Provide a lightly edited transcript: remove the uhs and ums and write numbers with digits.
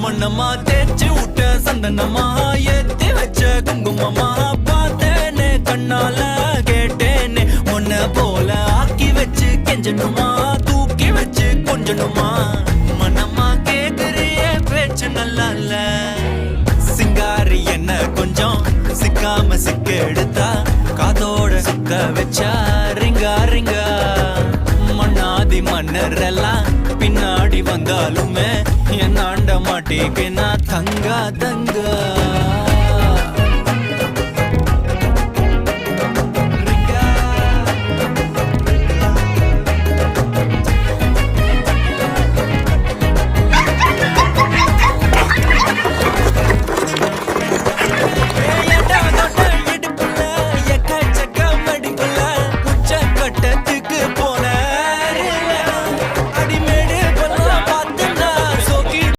மண்ணம்மா தேய்ச்சி விட்ட சந்தனமா ஏத்தி வச்ச குங்குமமா பார்த்தேனே கண்ணால கேட்டேனே உன்ன போல ஆக்கி வச்சு கெஞ்சணுமா தூக்கி வச்சு கொஞ்சணுமா மனமா கேக்குறிய பேச்சு நல்லா இல்ல சிங்காரி என்ன கொஞ்சம் சிக்காம சிக்க எடுத்தா காதோட சுத்த வச்சா ரிங்கா ரிங்கா மண்ணாதி மன்னர் எல்லாம் பின்னாடி வந்தாலுமே என் ஆண்ட மாட்டேக்கு நான் தங்கா தங்கா